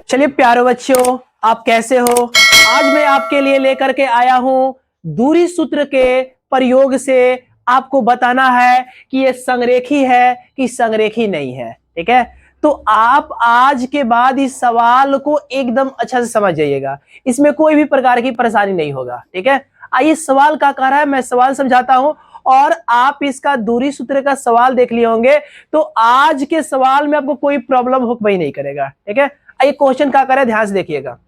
चलिए प्यारे बच्चों, आप कैसे हो। आज मैं आपके लिए लेकर के आया हूं दूरी सूत्र के प्रयोग से आपको बताना है कि ये संरेखी है कि संरेखी नहीं है। ठीक है, तो आप आज के बाद इस सवाल को एकदम अच्छा से समझ जाइएगा, इसमें कोई भी प्रकार की परेशानी नहीं होगा। ठीक है, आइए सवाल क्या कह रहा है, मैं सवाल समझाता हूं और आप इसका दूरी सूत्र का सवाल देख लिए होंगे, तो आज के सवाल में आपको कोई प्रॉब्लम हो ही नहीं करेगा। ठीक है, आइए क्वेश्चन क्या करे, ध्यान से देखिएगा।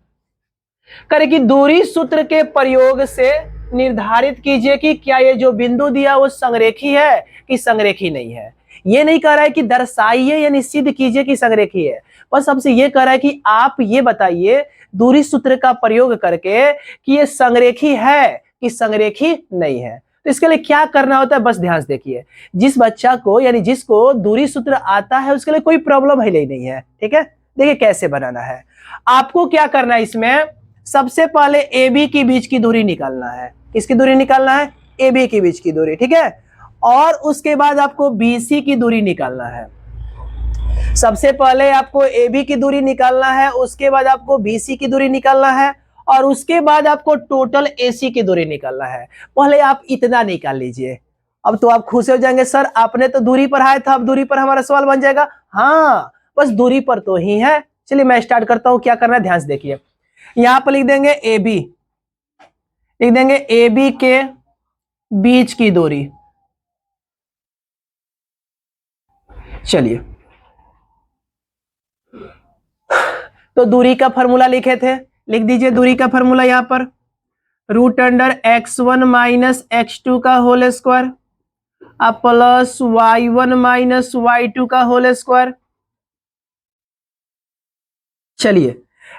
करे कि दूरी सूत्र के प्रयोग से निर्धारित कीजिए कि क्या ये जो बिंदु दिया वो संरेखी है कि संरेखी नहीं है। ये नहीं कह रहा है कि दर्शाइए यानी सिद्ध कीजिए कि संरेखी है, बस हमसे ये कह रहा है कि आप ये बताइए दूरी सूत्र का प्रयोग करके कि ये संरेखी है कि संरेखी नहीं है। तो इसके लिए क्या करना होता है, बस ध्यान से देखिए। जिस बच्चा को यानी जिसको दूरी सूत्र आता है उसके लिए कोई प्रॉब्लम ही नहीं है। ठीक है, देखिए कैसे बनाना है। आपको क्या करना है, इसमें सबसे पहले ए बी के बीच की दूरी निकालना है। किसकी दूरी निकालना है, ए बी के बीच की दूरी। ठीक है, और उसके बाद आपको बी सी की दूरी निकालना है। सबसे पहले आपको ए बी की दूरी निकालना है, उसके बाद आपको बी सी की दूरी निकालना है, और उसके बाद आपको टोटल ए सी की दूरी निकालना है। पहले आप इतना निकाल लीजिए। अब तो आप खुश हो जाएंगे, सर आपने तो दूरी पर आया था, अब दूरी पर हमारा सवाल बन जाएगा। हाँ, बस दूरी पर तो ही है। चलिए मैं स्टार्ट करता हूं, क्या करना है ध्यान से देखिए। यहां पर लिख देंगे ए बी, लिख देंगे ए बी के बीच की दूरी। चलिए, तो दूरी का फॉर्मूला लिखे थे, लिख दीजिए दूरी का फॉर्मूला यहां पर। Root under x1 minus x2 का होल स्क्वायर अब प्लस y1 माइनस y2 का होल स्क्वायर। चलिए,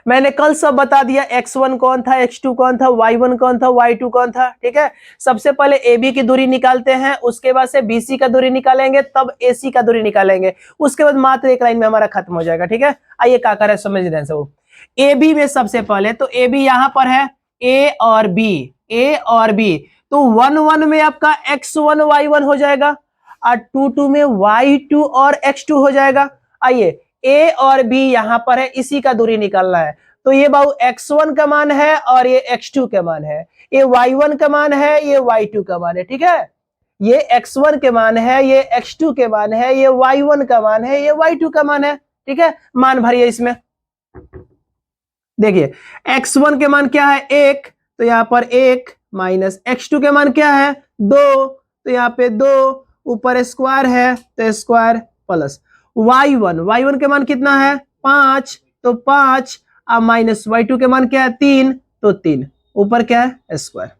मैंने कल सब बता दिया, x1 कौन था, x2 कौन था, y1 कौन था, y2 कौन था। ठीक है, सबसे पहले AB की दूरी निकालते हैं, उसके बाद से BC का दूरी निकालेंगे, तब AC का दूरी निकालेंगे, उसके बाद मात्र एक लाइन में हमारा खत्म हो जाएगा। ठीक है, आइए क्या करें समझ रहे हैं। AB में सबसे पहले तो AB यहां पर है A और B, A और B, तो 1 1 में आपका x1 y1 हो जाएगा और 2 2 में y2 और x2 हो जाएगा। आइए A और B यहां पर है, इसी का दूरी निकालना है। तो ये बाबू x1 का मान है और ये x2 का मान है, ये y1 का मान है, ये y2 का मान है। ठीक है, ये x1 के मान है, ये x2 के मान है, ये y1 का मान है, ये y2 का मान है। ठीक है, मान भरिए इसमें। देखिए x1 के मान क्या है, 1, तो यहां पर 1 माइनस x2 के मान क्या है, 2, तो यहां पे 2, ऊपर स्क्वायर है तो स्क्वायर प्लस y1 के मान कितना है, 5, तो 5 अब माइनस y2 के मान क्या है, 3, तो 3, ऊपर क्या है स्क्वायर।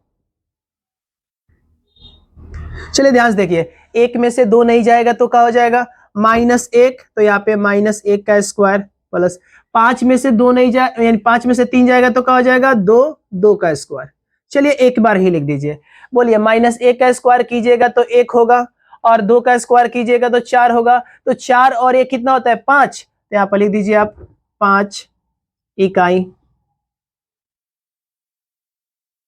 चलिए ध्यान से देखिए, 1 में से 2 नहीं जाएगा तो क्या हो जाएगा, -1, तो यहाँ पे -1 का स्क्वायर प्लस 5 में से 2 नहीं जाए यानी 5 में से 3 जाएगा तो क्या हो जाएगा, 2, 2 का स्क्वायर। चलिए एक बार ही लिख दीजिए, बोलिए -1 का स्क्वायर कीजिएगा तो 1 होगा और 2 का स्क्वायर कीजिएगा तो 4 होगा, तो 4 और 1 कितना होता है, 5, तो यहाँ पर लिख दीजिए आप 5 इकाई।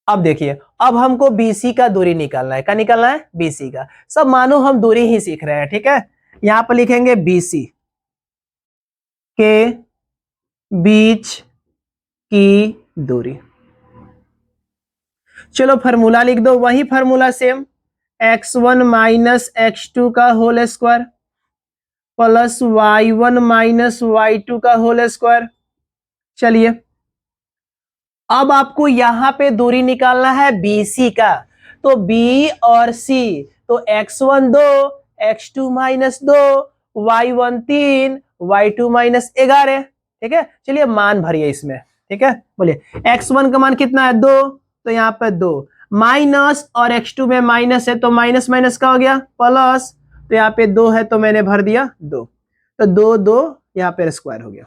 अब देखिए, अब हमको BC का दूरी निकालना है। क्या निकालना है, BC का। सब मानो हम दूरी ही सीख रहे हैं। ठीक है, यहां पर लिखेंगे BC के बीच की दूरी। चलो फार्मूला लिख दो, वही formula same, x1 minus x2 का whole square plus y1 minus y2 का होल स्क्वायर। चलिए, अब आपको यहां पे दूरी निकालना है BC का, तो B और C, तो x1 2, x2 minus 2, y1 3, y2 minus 11। ठीक है, चलिए मान भरिए इसमें। ठीक है, बोलिए x1 का मान कितना है, 2, तो यहाँ पे 2 माइनस और x2 में माइनस है तो माइनस माइनस का हो गया प्लस, तो यहाँ पे 2 है तो मैंने भर दिया 2, तो 2 2 यहाँ पे स्क्वायर हो गया,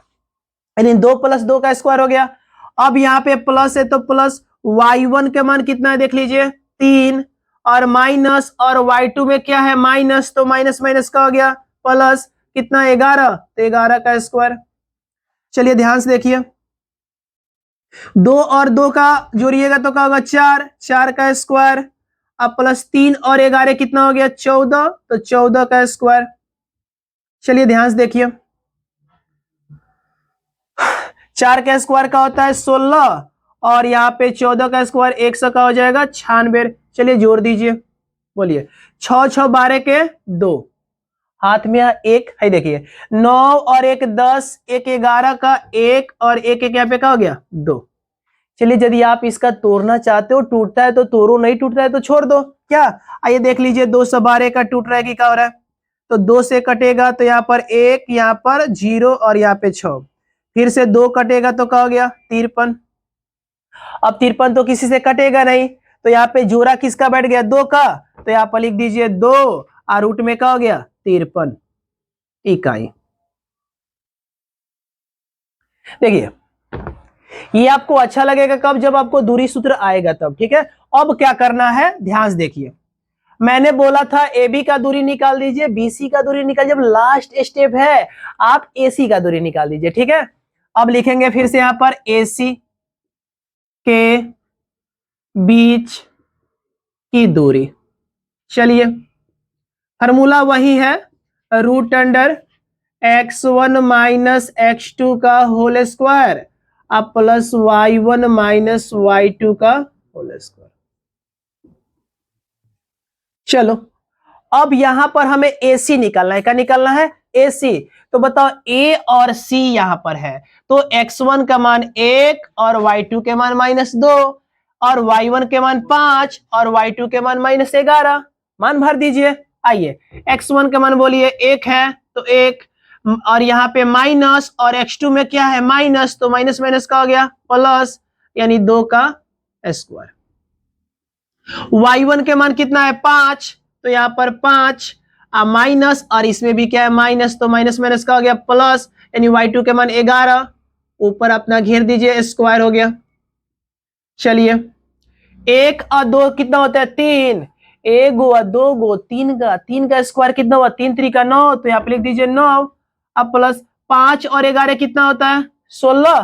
यानी 2 + 2 का स्क्वायर हो गया। अब यहाँ पे प्लस है तो प्लस y1 के मान कितना है देख लीजिए, 3, और माइनस और y2 में क्या है, माइनस, तो माइनस माइनस का हो गया प्लस, कितना 11, तो 11 का स्क्वायर। चलिए ध्यान से देखिए, 2 और 2 का जोड़िएगा तो क्या होगा, 4, 4 का स्क्वायर, अब प्लस 3 और 11 कितना हो गया, 14, तो 14 का स्क्वायर। चलिए ध्यान से देखिए, 4 का स्क्वायर का होता है 16 और यहाँ पे 14 का स्क्वायर 100 का हो जाएगा 96। चलिए जोड़ दीजिए, बोलिए 6 6 12 के 2, हाथ में एक है, देखिए 9 और 1 10, 1 11 का 1 और 1 1 यहाँ पे क्या हो गया 2। चलिए यदि आप इसका तोड़ना चाहते हो, टूटता है तो तोड़ो, नहीं टूटता है तो छोड़ दो। क्या, आइए देख लीजिए 212 का टूट रहा है कि क्या हो रहा है, तो 2 से कटेगा तो यहाँ पर 1, यहाँ पर 0 और यहाँ पे 6, फिर से 2 कटेगा तो क्या हो गया 53। अब 53 तो किसी से कटेगा नहीं, तो यहाँ पे जोड़ा किसका बैठ गया 2 का, तो यहाँ पर लिख दीजिए 2 और रूट में क्या हो गया 53 इकाई। देखिए ये आपको अच्छा लगेगा कब, जब आपको दूरी सूत्र आएगा तब, ठीक है। अब क्या करना है ध्यान से देखिए, मैंने बोला था ए बी का दूरी निकाल दीजिए, बीसी का दूरी निकाल, जब लास्ट स्टेप है आप एसी का दूरी निकाल दीजिए, ठीक है। अब लिखेंगे फिर से यहां पर एसी के बीच की दूरी। चलिए फार्मूला वही है, root under x1 minus x2 का होल स्क्वायर अब प्लस y1 माइनस y2 का होल स्क्वायर। चलो अब यहां पर हमें AC निकालना है, क्या निकालना है AC। तो बताओ A और C यहां पर है, तो x1 का मान 1 और y2 के मान -2 और y1 के मान 5 और y2 के मान -11, मान भर दीजिए। आइए x1 का मान बोलिए 1 है तो 1, और यहाँ पे माइनस, और x2 में क्या है माइनस, तो माइनस माइनस का हो गया प्लस, यानी 2 का स्क्वायर। y1 के मान कितना है 5, तो यहाँ पर 5 माइनस, और इसमें भी क्या है माइनस, तो माइनस माइनस का हो गया प्लस, यानी y2 के मान 11, ऊपर अपना घेर दीजिए स्क्वायर हो गया। चलिए 1 और 2 कितना होता है 3, 1 और 2 गो 3 का स्क्वायर कितना हुआ 3 3 का 9, तो यहाँ पे लिख दीजिए 9, अब प्लस 5 और 11 कितना होता है 16,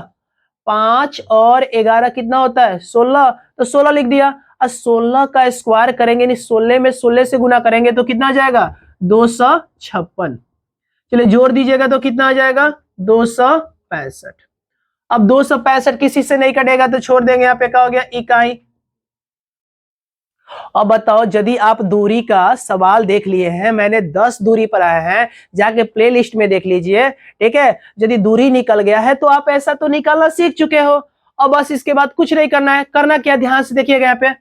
5 और 11 कितना होता है 16, तो 16 लिख दिया। और 16 का स्क्वायर करेंगे, नहीं 16 में 16 से गुना करेंगे तो कितना आ जाएगा 256। चलिए जोड़ दीजिएगा तो कितना आ जाएगा 265। अब 265 किसी से नहीं कटेगा तो छोड़ देंगे, यहाँ पे क्या हो गया इकाई। अब बताओ यदि आप दूरी का सवाल देख लिए हैं, मैंने 10 दूरी पर आए हैं, जाके प्लेलिस्ट में देख लीजिए, ठीक है। यदि दूरी निकल गया है तो आप ऐसा तो निकालना सीख चुके हो, अब बस इसके बाद कुछ नहीं करना है। करना क्या, ध्यान से देखिएगा यहाँ पे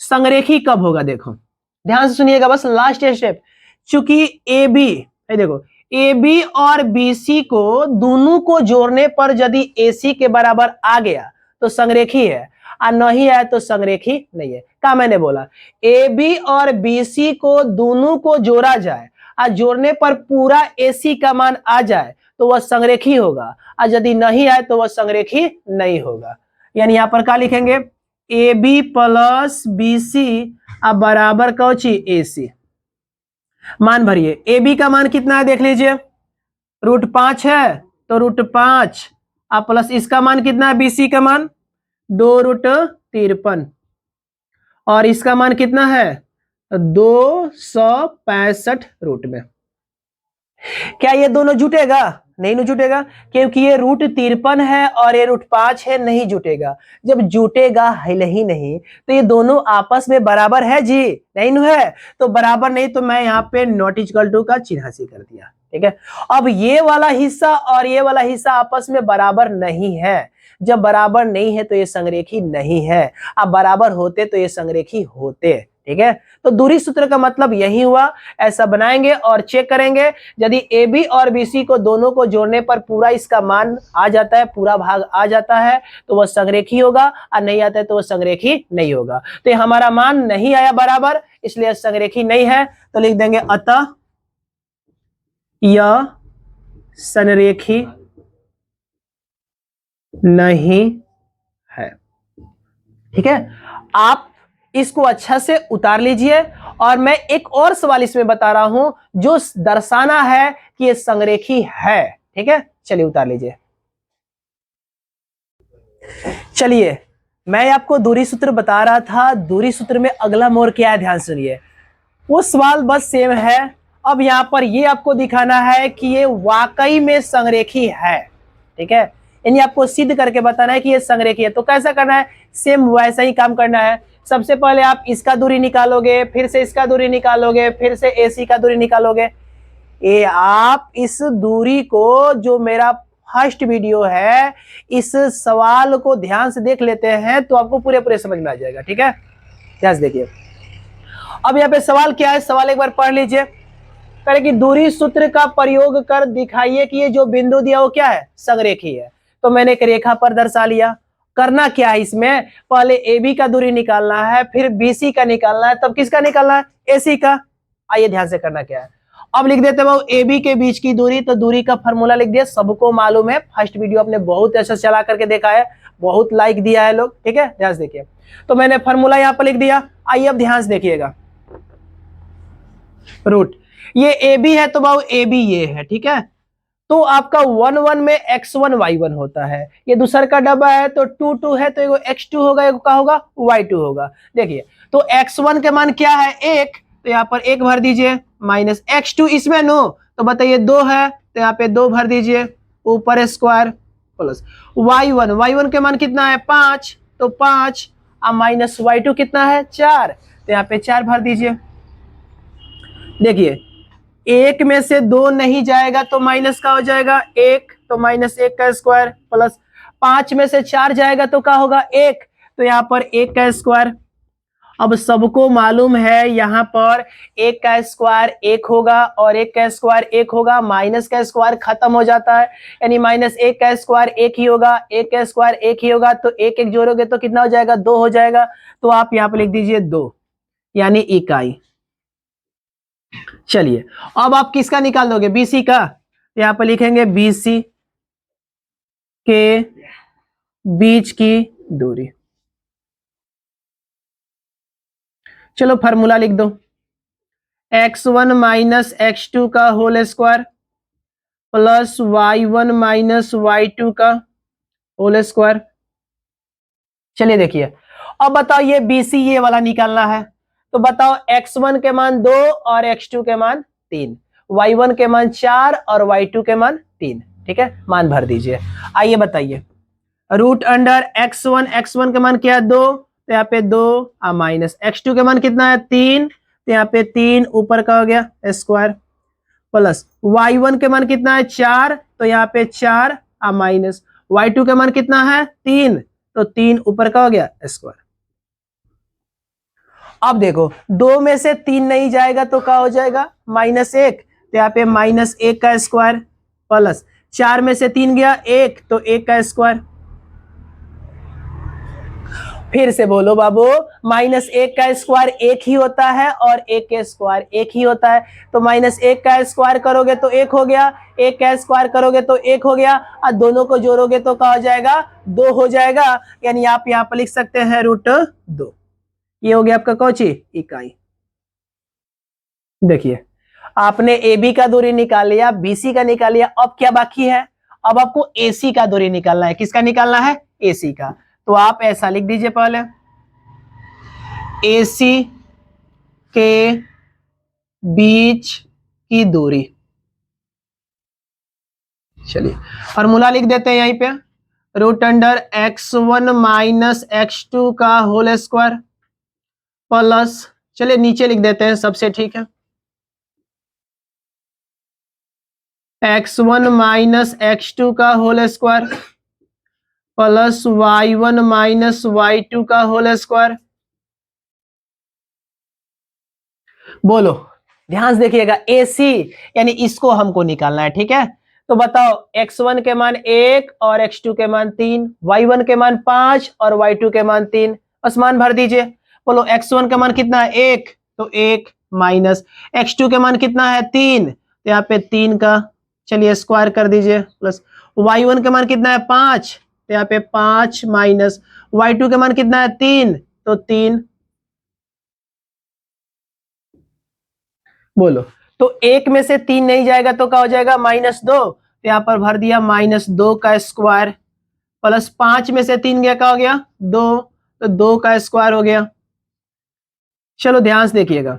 संरेखी कब होगा, देखो ध्यान से सुनिएगा, बस लास्ट स्टेप। चूंकि ए बी है, देखो ए बी और बी सी को दोनों को जोड़ने पर यदि ए सी के बराबर आ गया तो संरेखी है, और नहीं आया तो संरेखी नहीं है। क्या मैंने बोला, ए बी और बी सी को दोनों को जोड़ा जाए और जोड़ने पर पूरा ए सी का मान आ जाए तो वह संरेखी होगा, और यदि नहीं आए तो वह संरेखी नहीं होगा। यानी यहां पर क्या लिखेंगे, A B plus B C अब बराबर कौची ए सी। मान भरिए, ए बी का मान कितना है देख लीजिए, √5 है तो √5 अब प्लस इसका मान कितना है बी सी का मान 2√53, और इसका मान कितना है 265 रूट में। क्या ये दोनों जुटेगा, नहीं न जुटेगा, क्योंकि ये √53 है और ये √5 है, नहीं जुटेगा। जब जुटेगा है ही नहीं तो ये दोनों आपस में बराबर है जी, नहीं न है, तो बराबर नहीं तो मैं यहाँ पे नॉट इक्वल टू का चिन्ह से कर दिया, ठीक है। अब ये वाला हिस्सा और ये वाला हिस्सा आपस में बराबर नहीं है, जब बराबर नहीं है तो ये संरेखी नहीं है, अब बराबर होते तो ये संरेखी होते, ठीक है। तो दूरी सूत्र का मतलब यही हुआ, ऐसा बनाएंगे और चेक करेंगे, यदि ए बी और बी सी को दोनों को जोड़ने पर पूरा इसका मान आ जाता है, पूरा भाग आ जाता है तो वह संरेखी होगा, और नहीं आता है तो वह संरेखी नहीं होगा। तो ये हमारा मान नहीं आया बराबर, इसलिए संरेखी नहीं है, तो लिख देंगे अतः यह संरेखी नहीं है, ठीक है। आप इसको अच्छा से उतार लीजिए, और मैं एक और सवाल इसमें बता रहा हूं जो दर्शाना है कि ये संरेखी है, ठीक है। चलिए उतार लीजिए। चलिए मैं आपको दूरी सूत्र बता रहा था, दूरी सूत्र में अगला मोड़ क्या है ध्यान सुनिए, वो सवाल बस सेम है। अब यहां पर ये आपको दिखाना है कि ये वाकई में संरेखी है, ठीक है। यानी आपको सिद्ध करके बताना है कि ये संरेखीय है। तो कैसा करना है, सेम वैसा ही काम करना है। सबसे पहले आप इसका दूरी निकालोगे, फिर से इसका दूरी निकालोगे, फिर से AC का दूरी निकालोगे। ये आप इस दूरी को, जो मेरा फर्स्ट वीडियो है, इस सवाल को ध्यान से देख लेते हैं तो आपको पूरे पूरे समझ में आ जाएगा। ठीक है, ध्यान से देखिए। अब यहाँ पे सवाल क्या है, सवाल एक बार पढ़ लीजिए। कह रहे कि दूरी सूत्र का प्रयोग कर दिखाइए कि ये जो बिंदु दिया वो क्या है, संरेखीय है। तो मैंने एक रेखा पर दर्शा लिया। करना क्या है इसमें, पहले AB का दूरी निकालना है, फिर BC का निकालना है, तब किसका निकालना है, AC का। आइए ध्यान से करना क्या है। अब लिख देते हैं AB के बीच की दूरी, तो दूरी का फॉर्मूला लिख दिया, सबको मालूम है, फर्स्ट वीडियो आपने बहुत अच्छा चला करके देखा है, बहुत लाइक दिया है लोग। ठीक है, ध्यान से देखिए। तो मैंने फॉर्मूला यहाँ पर लिख दिया। आइए अब ध्यान से देखिएगा, रूट ये AB है तो बाबू AB ये है। ठीक है, तो आपका 1 1 में x1 y1 होता है, ये दूसरा का डब्बा है तो 2 2 है, तो एगो x2 होगा, एगो क्या होगा, y2 होगा। देखिए तो x1 के मान क्या है, 1, तो यहाँ पर 1 भर दीजिए, माइनस x2 इसमें नो, तो बताइए 2 है, तो यहाँ पे 2 भर दीजिए, ऊपर स्क्वायर, प्लस y1 के मान कितना है, 5, तो 5, और माइनस y2 कितना है, 4, तो यहाँ पे 4 भर दीजिए। देखिए 1 में से 2 नहीं जाएगा तो माइनस का हो जाएगा 1, तो माइनस 1 का स्क्वायर, प्लस 5 में से 4 जाएगा तो क्या होगा, 1, तो यहाँ पर 1 का स्क्वायर। अब सबको मालूम है यहाँ पर 1 का स्क्वायर 1 होगा और 1 का स्क्वायर 1 होगा, माइनस का स्क्वायर खत्म हो जाता है, यानी माइनस 1 का स्क्वायर 1 ही होगा, 1 का स्क्वायर 1 ही होगा, तो 1 1 जोड़ोगे तो कितना हो जाएगा, 2 हो जाएगा। तो आप यहाँ पर लिख दीजिए 2, यानी इकाई। चलिए अब आप किसका निकाल दोगे, BC का, यहां पर लिखेंगे BC के बीच की दूरी। चलो फार्मूला लिख दो, x1 माइनस x2 का whole square plus y1 minus y2 का होल स्क्वायर। चलिए देखिए, अब बताओ ये BC ये वाला निकालना है, तो बताओ x1 के मान 2 और x2 के मान 3, y1 के मान 4 और y2 के मान 3। ठीक है, मान भर दीजिए। आइए बताइए, रूट अंडर x1 के मान क्या है, 2, तो यहाँ पे 2, माइनस x2 के मान कितना है, 3, तो यहाँ पे 3 ऊपर का हो गया स्क्वायर, प्लस y1 के मान कितना है, 4, तो यहाँ पे 4, माइनस y2 के मान कितना है, 3, तो 3 ऊपर का हो गया स्क्वायर। अब देखो 2 में से 3 नहीं जाएगा तो क्या हो जाएगा, -1, तो यहाँ पे -1 का स्क्वायर, प्लस 4 में से 3 गया 1, तो 1 का स्क्वायर। फिर से बोलो बाबू, -1 का स्क्वायर 1 ही होता है और 1 का स्क्वायर 1 ही होता है, तो -1 का स्क्वायर करोगे तो 1 हो गया, 1 का स्क्वायर करोगे तो 1 हो गया, और दोनों को जोड़ोगे तो क्या हो जाएगा, 2 हो जाएगा, यानी आप यहाँ पर लिख सकते हैं √2। ये हो गया आपका कौची, इकाई। देखिए आपने AB का दूरी निकाल लिया, BC का निकाल लिया, अब क्या बाकी है, अब आपको AC का दूरी निकालना है। किसका निकालना है, AC का। तो आप ऐसा लिख दीजिए, पहले AC के बीच की दूरी। चलिए फॉर्मूला लिख देते हैं यहीं पे, root under x1 minus x2 का होल स्क्वायर प्लस, चलिए नीचे लिख देते हैं सबसे, ठीक है, x1 माइनस x2 का whole square plus y1 minus y2 का होल स्क्वायर। बोलो ध्यान से देखिएगा, AC यानी इसको हमको निकालना है। ठीक है, तो बताओ x1 के मान 1 और x2 के मान 3, y1 के मान 5 और y2 के मान 3, बस मान भर दीजिए। बोलो x1 का मान कितना है, 1, तो 1, माइनस x2 के मान कितना है, 3, तो यहाँ पे 3 का, चलिए स्क्वायर कर दीजिए, प्लस y1 के मान कितना है, 5, तो यहाँ पे 5, माइनस y2 के मान कितना है, 3, तो 3। बोलो तो 1 में से 3 नहीं जाएगा तो क्या हो जाएगा, -2, तो यहाँ पर भर दिया -2 का स्क्वायर, प्लस 5 में से 3 गया, क्या हो गया, 2, तो 2 का स्क्वायर हो गया। चलो ध्यान से देखिएगा,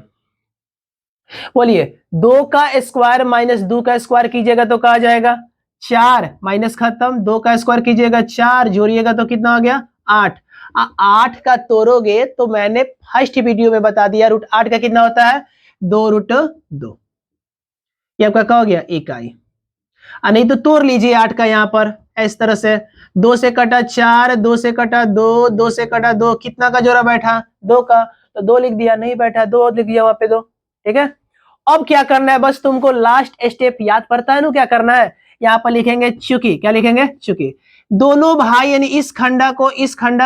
बोलिए 2 का स्क्वायर -2 का स्क्वायर कीजिएगा तो क्या आ जाएगा, 4 माइनस खत्म, 2 का स्क्वायर कीजिएगा 4, जोड़िएगा तो कितना हो गया 8। 8 का तोड़ोगे तो मैंने फर्स्ट वीडियो में बता दिया रूट 8 का कितना होता है 2√2। ये आपका क्या हो गया इकाई। नहीं तो तोड़ लीजिए 8 का यहाँ पर इस तरह से, 2 से कटा 4, 2 से कटा 2, 2 से कटा 2, कितना का जोड़ा बैठा 2 का, तो 2 लिख दिया, नहीं बैठा 2 लिख दिया वहां पे 2। ठीक है, अब क्या करना है, बस तुमको लास्ट स्टेप याद पड़ता है ना, क्या करना है, यहाँ पर लिखेंगे चूंकि, क्या लिखेंगे चूंकि दोनों भाई यानी इस खंडा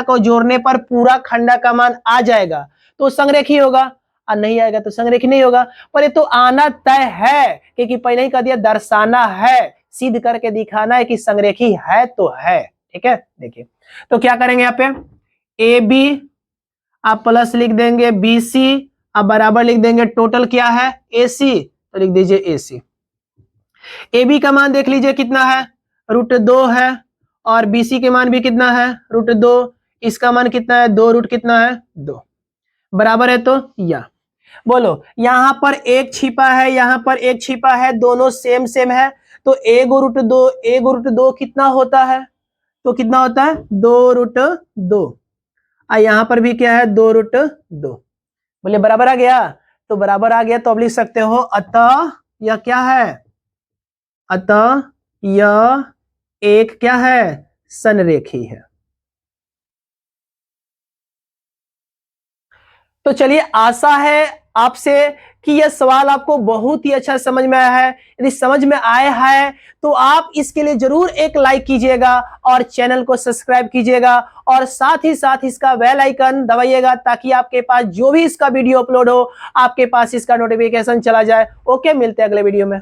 को जोड़ने पर पूरा खंडा का मान आ जाएगा तो संरेखी होगा, और नहीं आएगा तो संरेखी नहीं होगा। पर ये तो आना तय है, क्योंकि पहले ही कह दिया दर्शाना है, सिद्ध करके दिखाना है कि संरेखी है तो है। ठीक है, देखिए तो क्या करेंगे यहाँ पे, ए बी आप प्लस लिख देंगे बी सी, आप बराबर लिख देंगे टोटल क्या है ए सी, तो लिख दीजिए ए सी। ए बी का मान देख लीजिए कितना है √2 है, और बी सी के मान भी कितना है √2, इसका मान कितना है 2 रूट कितना है 2, बराबर है तो या बोलो, यहां पर एक छिपा है, यहां पर एक छिपा है, दोनों सेम सेम है, तो ए √2 कितना होता है, तो कितना होता है 2√2, और यहां पर भी क्या है 2√2, बोले बराबर आ गया, तो बराबर आ गया तो अब लिख सकते हो अतः यह क्या है, अतः यह एक क्या है संरेखी है। तो चलिए आशा है आपसे कि यह सवाल आपको बहुत ही अच्छा समझ में आया है। यदि समझ में आया है तो आप इसके लिए जरूर एक लाइक कीजिएगा और चैनल को सब्सक्राइब कीजिएगा, और साथ ही साथ इसका बेल आइकन दबाइएगा ताकि आपके पास जो भी इसका वीडियो अपलोड हो आपके पास इसका नोटिफिकेशन चला जाए। ओके, मिलते हैं अगले वीडियो में।